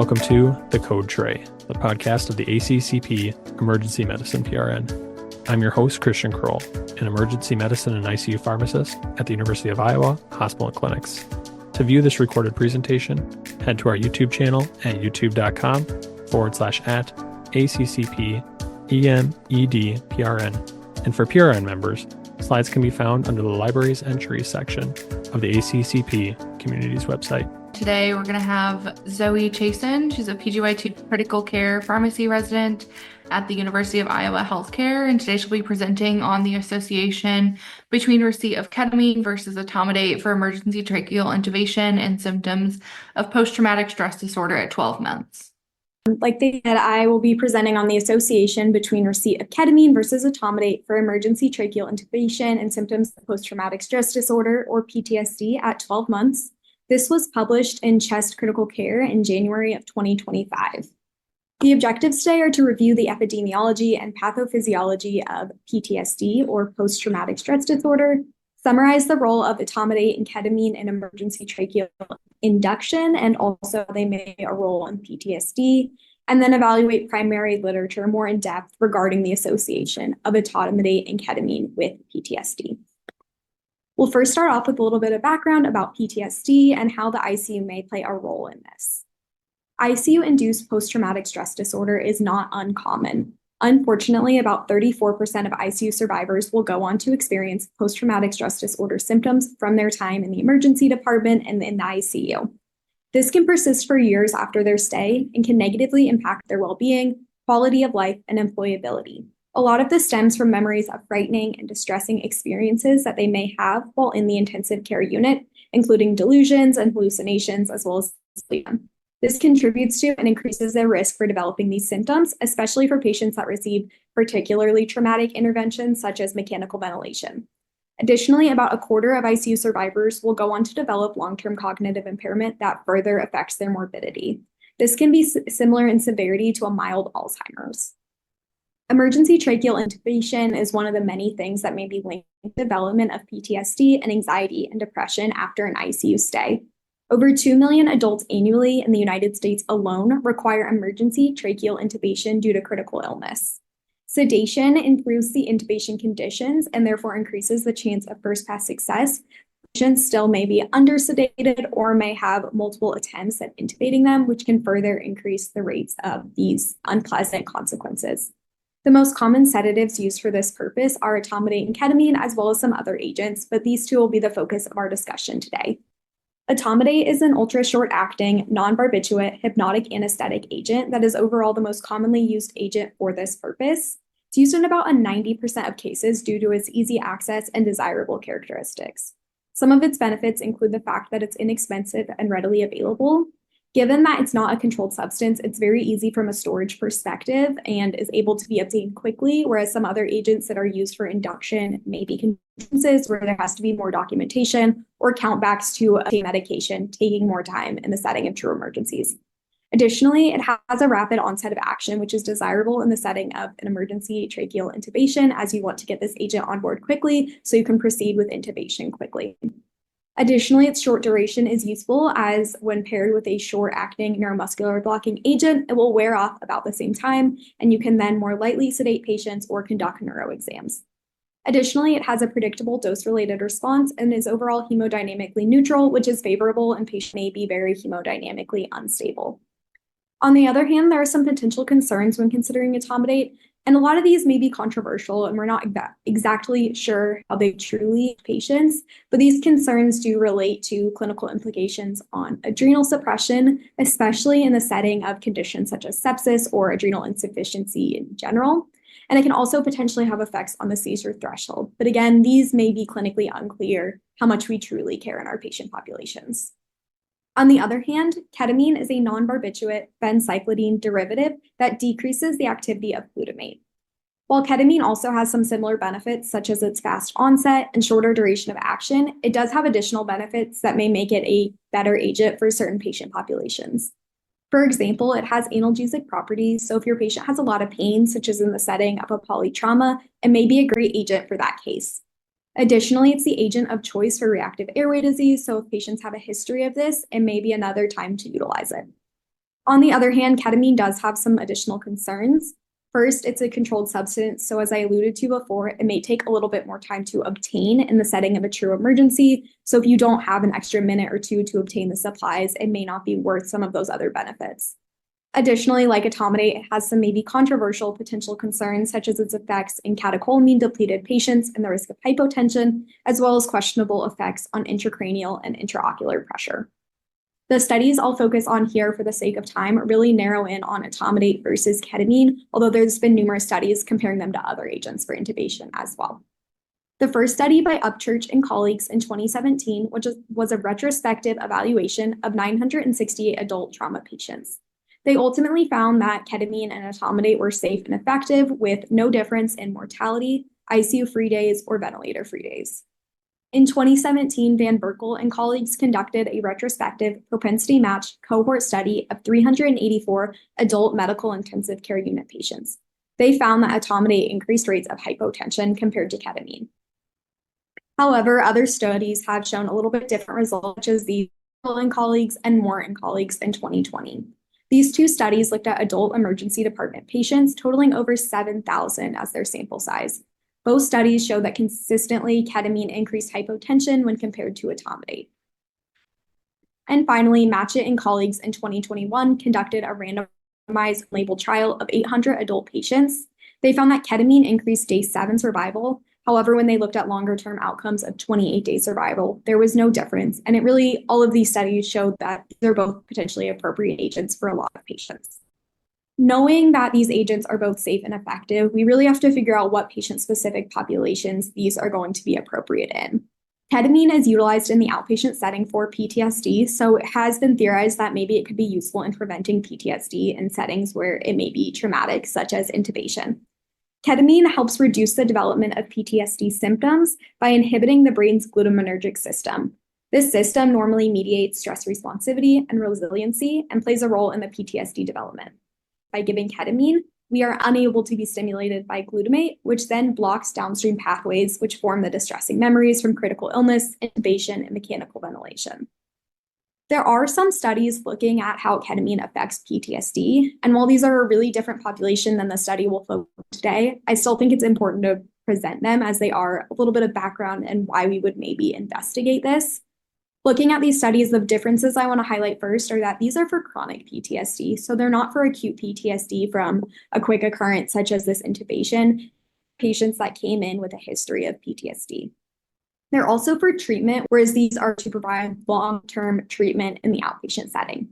welcome to The Code Tray, the podcast of the ACCP Emergency Medicine PRN. I'm your host, Christian Kroll, an emergency medicine and ICU pharmacist at the University of Iowa Hospital and Clinics. To view this recorded presentation, head to our YouTube channel at youtube.com/@ACCP EMED-PRN. And for PRN members, slides can be found under the Libraries Entries section of the ACCP Communities website. Today, we're going to have Zoey Chasen. She's a PGY2 critical care pharmacy resident at the University of Iowa Healthcare. And today she'll be presenting on the association between receipt of ketamine versus etomidate for emergency tracheal intubation and symptoms of post-traumatic stress disorder at 12 months. Like they said, I will be presenting on the association between receipt of ketamine versus etomidate for emergency tracheal intubation and symptoms of post-traumatic stress disorder, or PTSD, at 12 months. This was published in Chest Critical Care in January of 2025. The objectives today are to review the epidemiology and pathophysiology of PTSD, or post-traumatic stress disorder, summarize the role of etomidate and ketamine in emergency tracheal induction, and also they may play a role in PTSD, and then evaluate primary literature more in depth regarding the association of etomidate and ketamine with PTSD. We'll first start off with a little bit of background about PTSD and how the ICU may play a role in this. ICU-induced post-traumatic stress disorder is not uncommon. Unfortunately, about 34% of ICU survivors will go on to experience post-traumatic stress disorder symptoms from their time in the emergency department and in the ICU. This can persist for years after their stay and can negatively impact their well-being, quality of life, and employability. A lot of this stems from memories of frightening and distressing experiences that they may have while in the intensive care unit, including delusions and hallucinations, as well as sleep. This contributes to and increases their risk for developing these symptoms, especially for patients that receive particularly traumatic interventions such as mechanical ventilation. Additionally, about a quarter of ICU survivors will go on to develop long-term cognitive impairment that further affects their morbidity. This can be similar in severity to a mild Alzheimer's. Emergency tracheal intubation is one of the many things that may be linked to the development of PTSD and anxiety and depression after an ICU stay. Over 2 million adults annually in the United States alone require emergency tracheal intubation due to critical illness. Sedation improves the intubation conditions and therefore increases the chance of first-pass success. Patients still may be under-sedated or may have multiple attempts at intubating them, which can further increase the rates of these unpleasant consequences. The most common sedatives used for this purpose are etomidate and ketamine, as well as some other agents, but these two will be the focus of our discussion today. Etomidate is an ultra-short-acting, non-barbiturate hypnotic anesthetic agent that is overall the most commonly used agent for this purpose. It's used in about 90% of cases due to its easy access and desirable characteristics. Some of its benefits include the fact that it's inexpensive and readily available. Given that it's not a controlled substance, it's very easy from a storage perspective and is able to be obtained quickly, whereas some other agents that are used for induction may be instances where there has to be more documentation or countbacks to a medication, taking more time in the setting of true emergencies. Additionally, it has a rapid onset of action, which is desirable in the setting of an emergency tracheal intubation, as you want to get this agent on board quickly so you can proceed with intubation quickly. Additionally, its short duration is useful as when paired with a short-acting neuromuscular blocking agent, it will wear off about the same time, and you can then more lightly sedate patients or conduct neuro exams. Additionally, it has a predictable dose-related response and is overall hemodynamically neutral, which is favorable in patients may be very hemodynamically unstable. On the other hand, there are some potential concerns when considering etomidate, and a lot of these may be controversial, and we're not exactly sure how they truly patients, but these concerns do relate to clinical implications on adrenal suppression, especially in the setting of conditions such as sepsis or adrenal insufficiency in general. And it can also potentially have effects on the seizure threshold. But again, these may be clinically unclear how much we truly care in our patient populations. On the other hand, ketamine is a non-barbiturate phencyclidine derivative that decreases the activity of glutamate. While ketamine also has some similar benefits, such as its fast onset and shorter duration of action, it does have additional benefits that may make it a better agent for certain patient populations. For example, it has analgesic properties, so if your patient has a lot of pain, such as in the setting of a polytrauma, it may be a great agent for that case. Additionally, it's the agent of choice for reactive airway disease, so if patients have a history of this, it may be another time to utilize it. On the other hand, ketamine does have some additional concerns. First, it's a controlled substance, so as I alluded to before, it may take a little bit more time to obtain in the setting of a true emergency. So if you don't have an extra minute or two to obtain the supplies, it may not be worth some of those other benefits. Additionally, like Etomidate, it has some maybe controversial potential concerns, such as its effects in catecholamine-depleted patients and the risk of hypotension, as well as questionable effects on intracranial and intraocular pressure. The studies I'll focus on here for the sake of time really narrow in on Etomidate versus ketamine, although there's been numerous studies comparing them to other agents for intubation as well. The first study by Upchurch and colleagues in 2017, which was a retrospective evaluation of 968 adult trauma patients. They ultimately found that ketamine and Etomidate were safe and effective with no difference in mortality, ICU-free days, or ventilator-free days. In 2017, Van Berkel and colleagues conducted a retrospective propensity-matched cohort study of 384 adult medical intensive care unit patients. They found that Etomidate increased rates of hypotension compared to ketamine. However, other studies have shown a little bit different results, such as the Kroll and colleagues and Moore and colleagues in 2020. These two studies looked at adult emergency department patients, totaling over 7,000 as their sample size. Both studies showed that consistently ketamine increased hypotension when compared to Etomidate. And finally, Matchett and colleagues in 2021 conducted a randomized labeled trial of 800 adult patients. They found that ketamine increased day 7 survival. However, when they looked at longer-term outcomes of 28-day survival, there was no difference. And all of these studies showed that they're both potentially appropriate agents for a lot of patients. Knowing that these agents are both safe and effective, we really have to figure out what patient-specific populations these are going to be appropriate in. Ketamine is utilized in the outpatient setting for PTSD, so it has been theorized that maybe it could be useful in preventing PTSD in settings where it may be traumatic, such as intubation. Ketamine helps reduce the development of PTSD symptoms by inhibiting the brain's glutamatergic system. This system normally mediates stress responsivity and resiliency and plays a role in the PTSD development. By giving ketamine, we are unable to be stimulated by glutamate, which then blocks downstream pathways which form the distressing memories from critical illness, intubation, and mechanical ventilation. There are some studies looking at how ketamine affects PTSD, and while these are a really different population than the study we'll focus on today, I still think it's important to present them as they are a little bit of background and why we would maybe investigate this. Looking at these studies, the differences I want to highlight first are that these are for chronic PTSD, so they're not for acute PTSD from a quick occurrence such as this intubation, patients that came in with a history of PTSD. They're also for treatment, whereas these are to provide long-term treatment in the outpatient setting.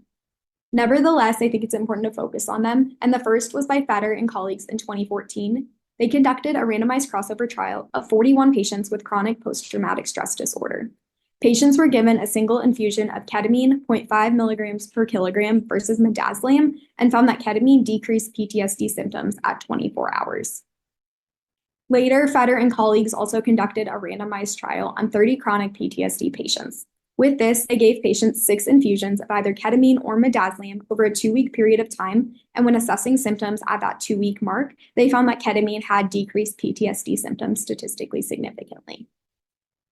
Nevertheless, I think it's important to focus on them, and the first was by Fetter and colleagues in 2014. They conducted a randomized crossover trial of 41 patients with chronic post-traumatic stress disorder. Patients were given a single infusion of ketamine, 0.5 milligrams per kilogram versus midazolam, and found that ketamine decreased PTSD symptoms at 24 hours. Later, Fetter and colleagues also conducted a randomized trial on 30 chronic PTSD patients. With this, they gave patients 6 infusions of either ketamine or midazolam over a 2-week period of time, and when assessing symptoms at that 2-week mark, they found that ketamine had decreased PTSD symptoms statistically significantly.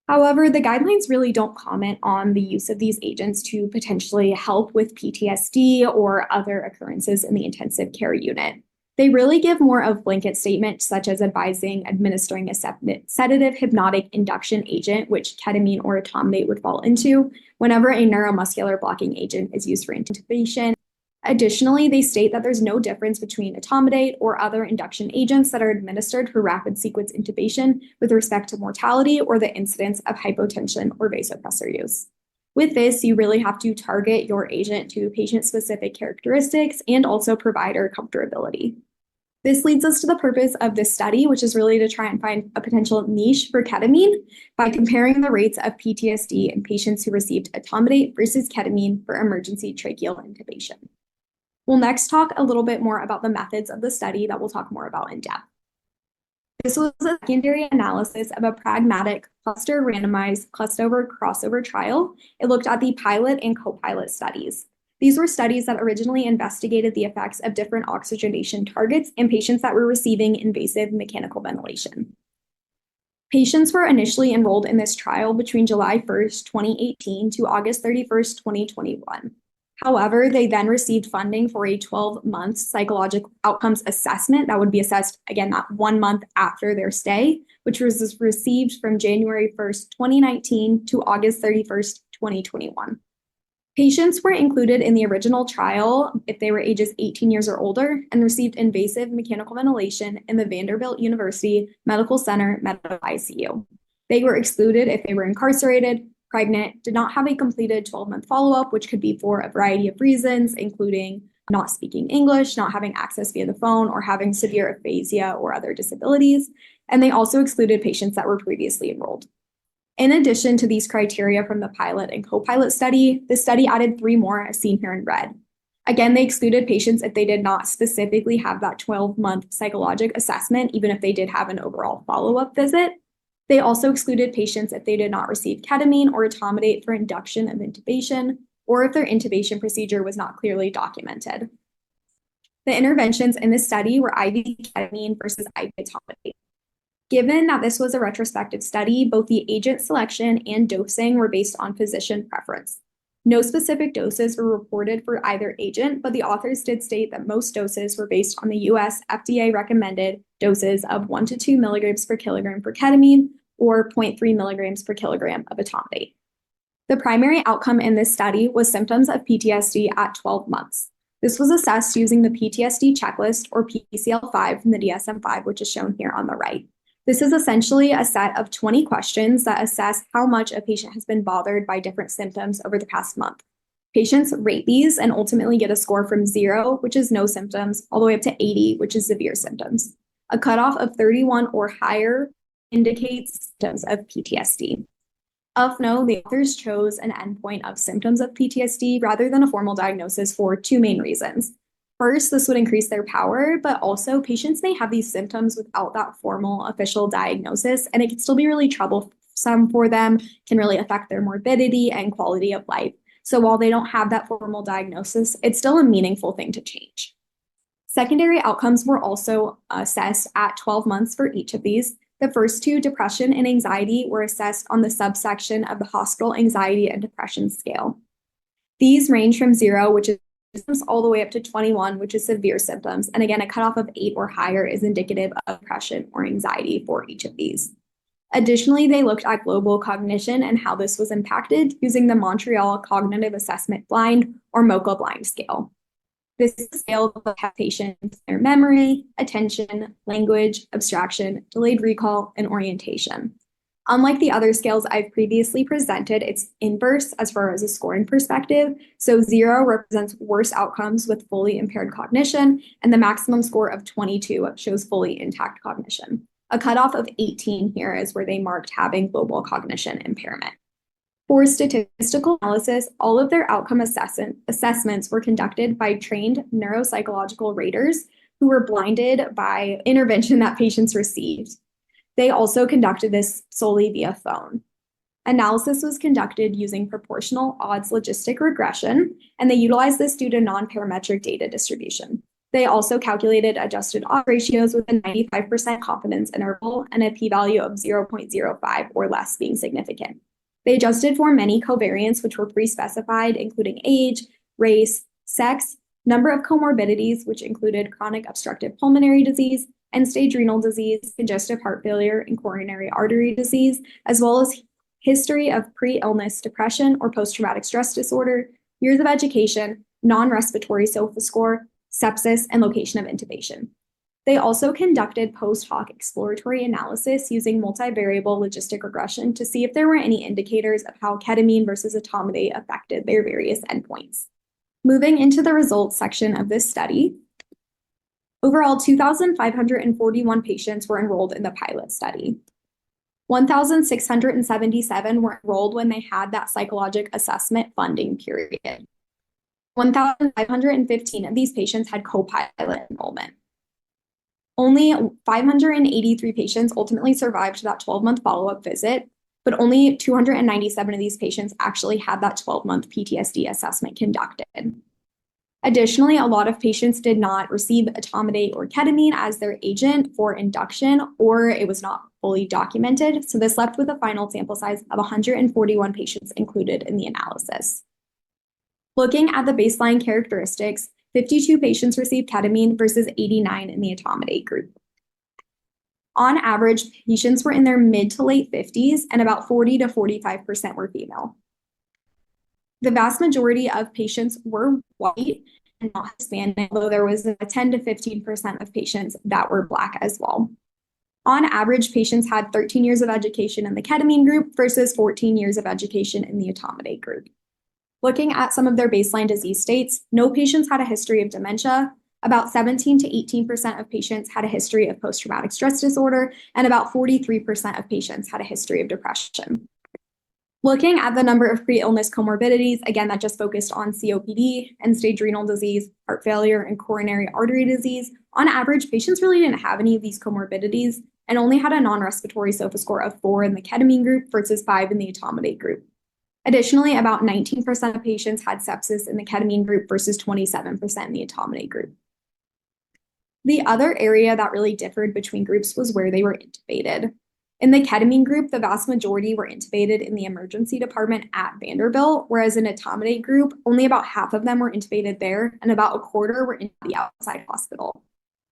However, the guidelines really don't comment on the use of these agents to potentially help with PTSD or other occurrences in the intensive care unit. They really give more of blanket statements such as advising administering a sedative hypnotic induction agent, which ketamine or Etomidate would fall into, whenever a neuromuscular blocking agent is used for intubation. Additionally, they state that there's no difference between Etomidate or other induction agents that are administered for rapid sequence intubation with respect to mortality or the incidence of hypotension or vasopressor use. With this, you really have to target your agent to patient-specific characteristics and also provider comfortability. This leads us to the purpose of this study, which is really to try and find a potential niche for ketamine by comparing the rates of PTSD in patients who received Etomidate versus ketamine for emergency tracheal intubation. We'll next talk a little bit more about the methods of the study that we'll talk more about in depth. This was a secondary analysis of a pragmatic cluster randomized crossover trial. It looked at the pilot and co-pilot studies. These were studies that originally investigated the effects of different oxygenation targets in patients that were receiving invasive mechanical ventilation. Patients were initially enrolled in this trial between July 1st, 2018 to August 31st, 2021. However, they then received funding for a 12-month psychological outcomes assessment that would be assessed, again, that 1 month after their stay, which was received from January 1st, 2019 to August 31st, 2021. Patients were included in the original trial if they were ages 18 years or older and received invasive mechanical ventilation in the Vanderbilt University Medical Center Medical ICU. They were excluded if they were incarcerated, pregnant, did not have a completed 12-month follow-up, which could be for a variety of reasons, including not speaking English, not having access via the phone, or having severe aphasia or other disabilities. And they also excluded patients that were previously enrolled. In addition to these criteria from the pilot and co-pilot study, the study added 3 more as seen here in red. Again, they excluded patients if they did not specifically have that 12-month psychologic assessment, even if they did have an overall follow-up visit. They also excluded patients if they did not receive ketamine or etomidate for induction of intubation, or if their intubation procedure was not clearly documented. The interventions in this study were IV ketamine versus IV etomidate. Given that this was a retrospective study, both the agent selection and dosing were based on physician preference. No specific doses were reported for either agent, but the authors did state that most doses were based on the US FDA recommended doses of 1 to 2 milligrams per kilogram for ketamine or 0.3 milligrams per kilogram of etomidate. The primary outcome in this study was symptoms of PTSD at 12 months. This was assessed using the PTSD checklist or PCL5 from the DSM-5, which is shown here on the right. This is essentially a set of 20 questions that assess how much a patient has been bothered by different symptoms over the past month. Patients rate these and ultimately get a score from 0, which is no symptoms, all the way up to 80, which is severe symptoms. A cutoff of 31 or higher indicates symptoms of PTSD. Of note, the authors chose an endpoint of symptoms of PTSD rather than a formal diagnosis for 2 main reasons. First, this would increase their power, but also patients may have these symptoms without that formal official diagnosis, and it can still be really troublesome for them, can really affect their morbidity and quality of life. So while they don't have that formal diagnosis, it's still a meaningful thing to change. Secondary outcomes were also assessed at 12 months for each of these. The first 2, depression and anxiety, were assessed on the subsection of the hospital anxiety and depression scale. These range from 0, which is symptoms, all the way up to 21, which is severe symptoms. And again, a cutoff of 8 or higher is indicative of depression or anxiety for each of these. Additionally, they looked at global cognition and how this was impacted using the Montreal Cognitive Assessment Blind or MoCA blind scale. This is a scale that has patients their memory, attention, language, abstraction, delayed recall, and orientation. Unlike the other scales I've previously presented, it's inverse as far as a scoring perspective. So 0 represents worse outcomes with fully impaired cognition, and the maximum score of 22 shows fully intact cognition. A cutoff of 18 here is where they marked having global cognition impairment. For statistical analysis, all of their outcome assessments were conducted by trained neuropsychological raters who were blinded by intervention that patients received. They also conducted this solely via phone. Analysis was conducted using proportional odds logistic regression, and they utilized this due to non-parametric data distribution. They also calculated adjusted odds ratios with a 95% confidence interval and a p-value of 0.05 or less being significant. They adjusted for many covariants which were pre-specified, including age, race, sex, number of comorbidities, which included chronic obstructive pulmonary disease, end-stage renal disease, congestive heart failure, and coronary artery disease, as well as history of pre-illness depression or post-traumatic stress disorder, years of education, non-respiratory SOFA score, sepsis, and location of intubation. They also conducted post-hoc exploratory analysis using multivariable logistic regression to see if there were any indicators of how ketamine versus etomidate affected their various endpoints. Moving into the results section of this study, overall 2,541 patients were enrolled in the pilot study. 1,677 were enrolled when they had that psychologic assessment funding period. 1,515 of these patients had co-pilot enrollment. Only 583 patients ultimately survived that 12-month follow-up visit, but only 297 of these patients actually had that 12-month PTSD assessment conducted. Additionally, a lot of patients did not receive etomidate or ketamine as their agent for induction, or it was not fully documented. So this left with a final sample size of 141 patients included in the analysis. Looking at the baseline characteristics, 52 patients received ketamine versus 89 in the Etomidate group. On average, patients were in their mid to late 50s, and about 40 to 45% were female. The vast majority of patients were white and not Hispanic, although there was a 10 to 15% of patients that were Black as well. On average, patients had 13 years of education in the ketamine group versus 14 years of education in the Etomidate group. Looking at some of their baseline disease states, no patients had a history of dementia. About 17 to 18% of patients had a history of post-traumatic stress disorder, and about 43% of patients had a history of depression. Looking at the number of pre-illness comorbidities, again, that just focused on COPD, end-stage renal disease, heart failure, and coronary artery disease, on average, patients really didn't have any of these comorbidities and only had a non-respiratory SOFA score of 4 in the ketamine group versus 5 in the Etomidate group. Additionally, about 19% of patients had sepsis in the ketamine group versus 27% in the Etomidate group. The other area that really differed between groups was where they were intubated. In the ketamine group, the vast majority were intubated in the emergency department at Vanderbilt, whereas in Etomidate group, only about half of them were intubated there, and about a quarter were in the outside hospital.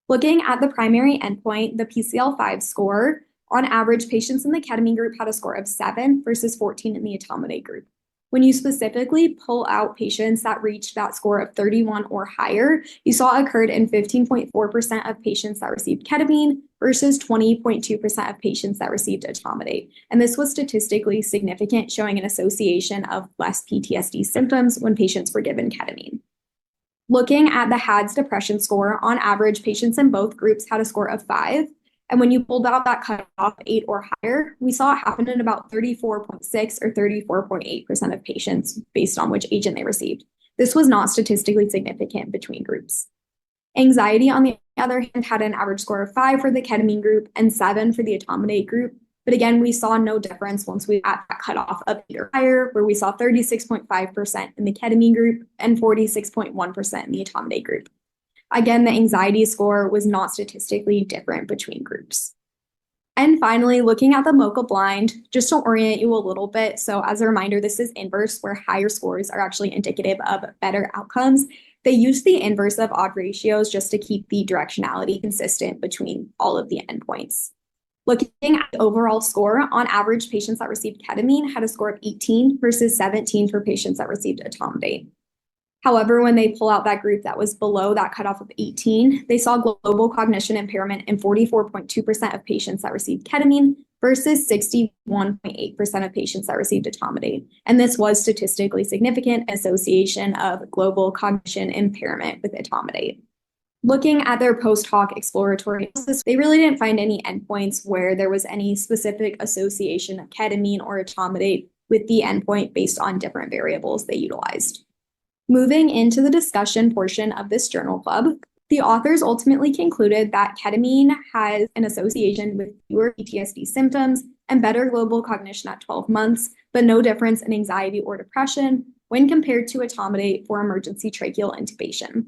Looking at the primary endpoint, the PCL-5 score, on average, patients in the ketamine group had a score of 7 versus 14 in the Etomidate group. When you specifically pull out patients that reached that score of 31 or higher, you saw occurred in 15.4% of patients that received ketamine versus 20.2% of patients that received Etomidate. And this was statistically significant, showing an association of less PTSD symptoms when patients were given ketamine. Looking at the HADS depression score, on average, patients in both groups had a score of 5. And when you pulled out that cutoff 8 or higher, we saw it happen in about 34.6 or 34.8% of patients based on which agent they received. This was not statistically significant between groups. Anxiety, on the other hand, had an average score of 5 for the ketamine group and 7 for the Etomidate group. But again, we saw no difference once we got that cutoff of 8 or higher, where we saw 36.5% in the ketamine group and 46.1% in the Etomidate group. Again, the anxiety score was not statistically different between groups. And finally, looking at the MoCA blind, just to orient you a little bit. So as a reminder, this is inverse, where higher scores are actually indicative of better outcomes. They use the inverse of odd ratios just to keep the directionality consistent between all of the endpoints. Looking at the overall score, on average, patients that received ketamine had a score of 18 versus 17 for patients that received Etomidate. However, when they pull out that group that was below that cutoff of 18, they saw global cognition impairment in 44.2% of patients that received ketamine versus 61.8% of patients that received Etomidate. And this was statistically significant association of global cognition impairment with Etomidate. Looking at their post-hoc exploratory analysis, they really didn't find any endpoints where there was any specific association of ketamine or Etomidate with the endpoint based on different variables they utilized. Moving into the discussion portion of this journal club, the authors ultimately concluded that ketamine has an association with fewer PTSD symptoms and better global cognition at 12 months, but no difference in anxiety or depression when compared to Etomidate for emergency tracheal intubation.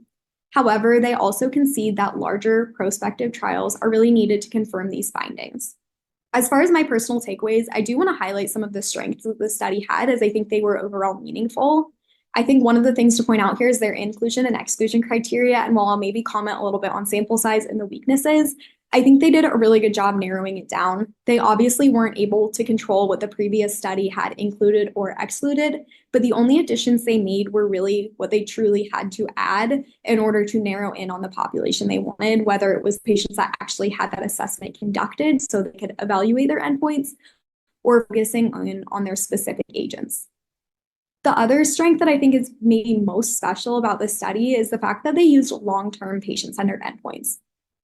However, they also concede that larger prospective trials are really needed to confirm these findings. As far as my personal takeaways, I do want to highlight some of the strengths that the study had, as I think they were overall meaningful. I think one of the things to point out here is their inclusion and exclusion criteria. And while I'll maybe comment a little bit on sample size and the weaknesses, I think they did a really good job narrowing it down. They obviously weren't able to control what the previous study had included or excluded, but the only additions they made were really what they truly had to add in order to narrow in on the population they wanted, whether it was patients that actually had that assessment conducted so they could evaluate their endpoints or focusing on their specific agents. The other strength that I think is maybe most special about this study is the fact that they used long-term patient-centered endpoints.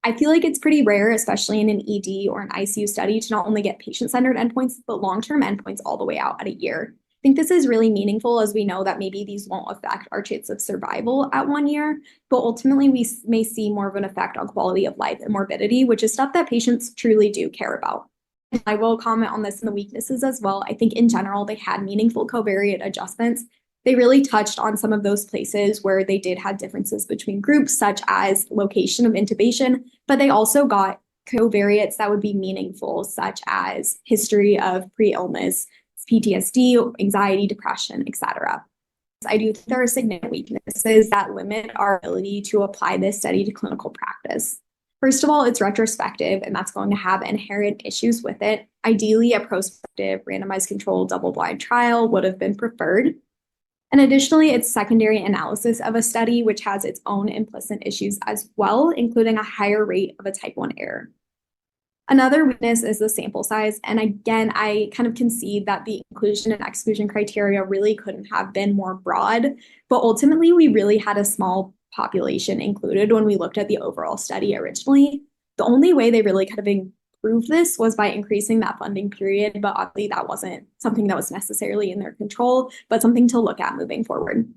I feel like it's pretty rare, especially in an ED or an ICU study, to not only get patient-centered endpoints, but long-term endpoints all the way out at a year. I think this is really meaningful, as we know that maybe these won't affect our chance of survival at 1 year, but ultimately we may see more of an effect on quality of life and morbidity, which is stuff that patients truly do care about. I will comment on this in the weaknesses as well. I think in general, they had meaningful covariate adjustments. They really touched on some of those places where they did have differences between groups, such as location of intubation, but they also got covariates that would be meaningful, such as history of pre-illness, PTSD, anxiety, depression, etc. I do think there are significant weaknesses that limit our ability to apply this study to clinical practice. First of all, it's retrospective, and that's going to have inherent issues with it. Ideally, a prospective randomized controlled double-blind trial would have been preferred. And additionally, it's secondary analysis of a study, which has its own implicit issues as well, including a higher rate of a type 1 error. Another weakness is the sample size. And again, I kind of concede that the inclusion and exclusion criteria really couldn't have been more broad, but ultimately we really had a small population included when we looked at the overall study originally. The only way they really could have improved this was by increasing that funding period, but obviously that wasn't something that was necessarily in their control, but something to look at moving forward.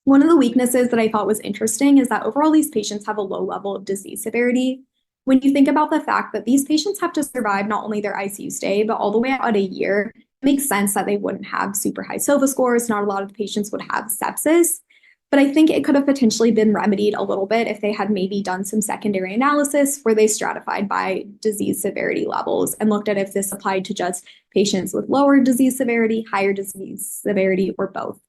One of the weaknesses that I thought was interesting is that overall these patients have a low level of disease severity. When you think about the fact that these patients have to survive not only their ICU stay, but all the way out a year, it makes sense that they wouldn't have super high SOFA scores. Not a lot of the patients would have sepsis. But I think it could have potentially been remedied a little bit if they had maybe done some secondary analysis where they stratified by disease severity levels and looked at if this applied to just patients with lower disease severity, higher disease severity, or both.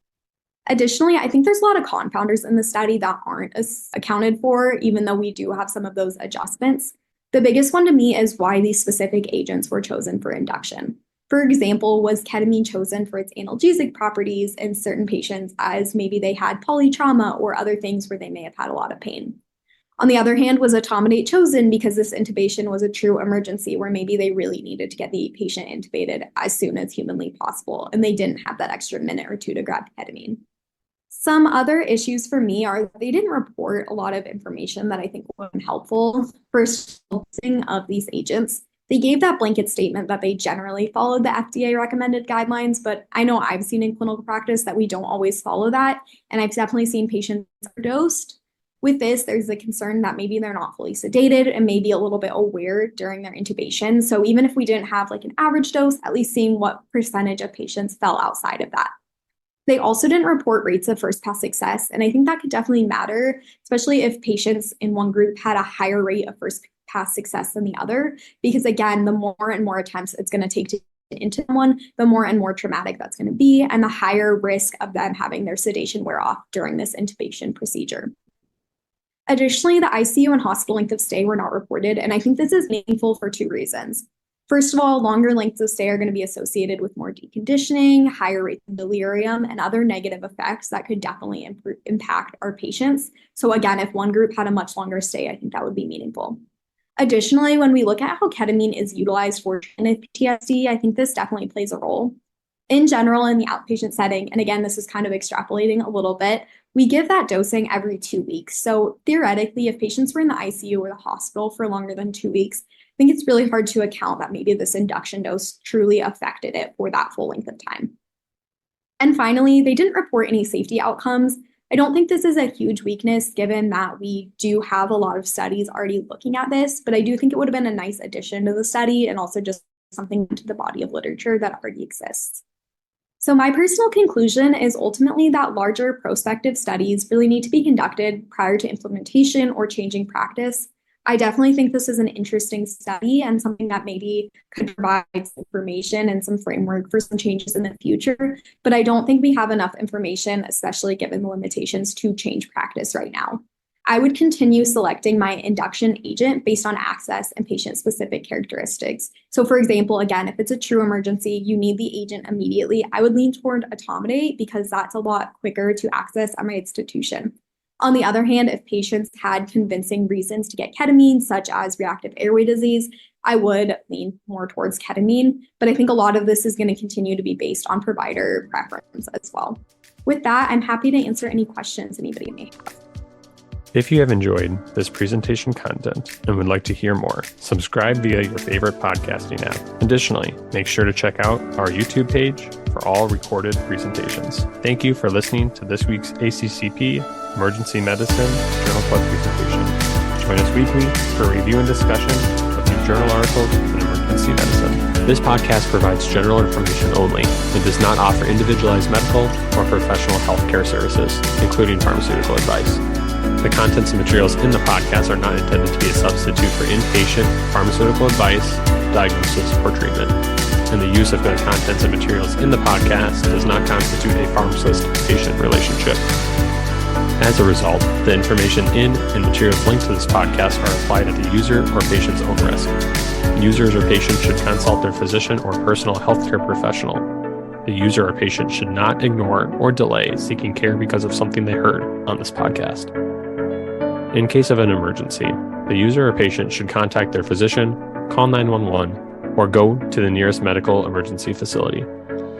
Additionally, I think there's a lot of confounders in the study that aren't accounted for, even though we do have some of those adjustments. The biggest one to me is why these specific agents were chosen for induction. For example, was ketamine chosen for its analgesic properties in certain patients as maybe they had polytrauma or other things where they may have had a lot of pain? On the other hand, was Etomidate chosen because this intubation was a true emergency where maybe they really needed to get the patient intubated as soon as humanly possible and they didn't have that extra minute or two to grab ketamine? Some other issues for me are they didn't report a lot of information that I think would have been helpful for dosing of these agents. They gave that blanket statement that they generally followed the FDA recommended guidelines, but I know I've seen in clinical practice that we don't always follow that, and I've definitely seen patients overdosed. With this, there's a concern that maybe they're not fully sedated and maybe a little bit aware during their intubation. So even if we didn't have like an average dose, at least seeing what percentage of patients fell outside of that. They also didn't report rates of first pass success, and I think that could definitely matter, especially if patients in one group had a higher rate of first pass success than the other, because again, the more and more attempts it's going to take to get into someone, the more and more traumatic that's going to be, and the higher risk of them having their sedation wear off during this intubation procedure. Additionally, the ICU and hospital length of stay were not reported, and I think this is meaningful for two reasons. First of all, longer lengths of stay are going to be associated with more deconditioning, higher rates of delirium, and other negative effects that could definitely impact our patients. So again, if one group had a much longer stay, I think that would be meaningful. Additionally, when we look at how ketamine is utilized for PTSD, I think this definitely plays a role. In general, in the outpatient setting, and again, this is kind of extrapolating a little bit, we give that dosing every 2 weeks. So theoretically, if patients were in the ICU or the hospital for longer than 2 weeks, I think it's really hard to account that maybe this induction dose truly affected it for that full length of time. And finally, they didn't report any safety outcomes. I don't think this is a huge weakness given that we do have a lot of studies already looking at this, but I do think it would have been a nice addition to the study and also just something to the body of literature that already exists. So my personal conclusion is ultimately that larger prospective studies really need to be conducted prior to implementation or changing practice. I definitely think this is an interesting study and something that maybe could provide some information and some framework for some changes in the future, but I don't think we have enough information, especially given the limitations, to change practice right now. I would continue selecting my induction agent based on access and patient-specific characteristics. So for example, again, if it's a true emergency, you need the agent immediately, I would lean toward Etomidate because that's a lot quicker to access at my institution. On the other hand, if patients had convincing reasons to get ketamine, such as reactive airway disease, I would lean more towards ketamine, but I think a lot of this is going to continue to be based on provider preference as well. With that, I'm happy to answer any questions anybody may have. If you have enjoyed this presentation content and would like to hear more, subscribe via your favorite podcasting app. Additionally, make sure to check out our YouTube page for all recorded presentations. Thank you for listening to this week's ACCP Emergency Medicine Journal Club presentation. Join us weekly for review and discussion of new journal articles in emergency medicine. This podcast provides general information only and does not offer individualized medical or professional healthcare services, including pharmaceutical advice. The contents and materials in the podcast are not intended to be a substitute for inpatient pharmaceutical advice diagnosis, or treatment, and the use of the contents and materials in the podcast does not constitute a pharmacist-patient relationship. As a result, the information in and materials linked to this podcast are applied at the user or patient's own risk. Users or patients should consult their physician or personal healthcare professional. The user or patient should not ignore or delay seeking care because of something they heard on this podcast. In case of an emergency, the user or patient should contact their physician, call 911, or go to the nearest medical emergency facility.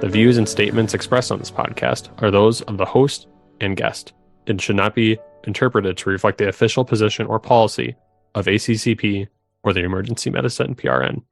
The views and statements expressed on this podcast are those of the host and guest and should not be interpreted to reflect the official position or policy of ACCP or the Emergency Medicine PRN.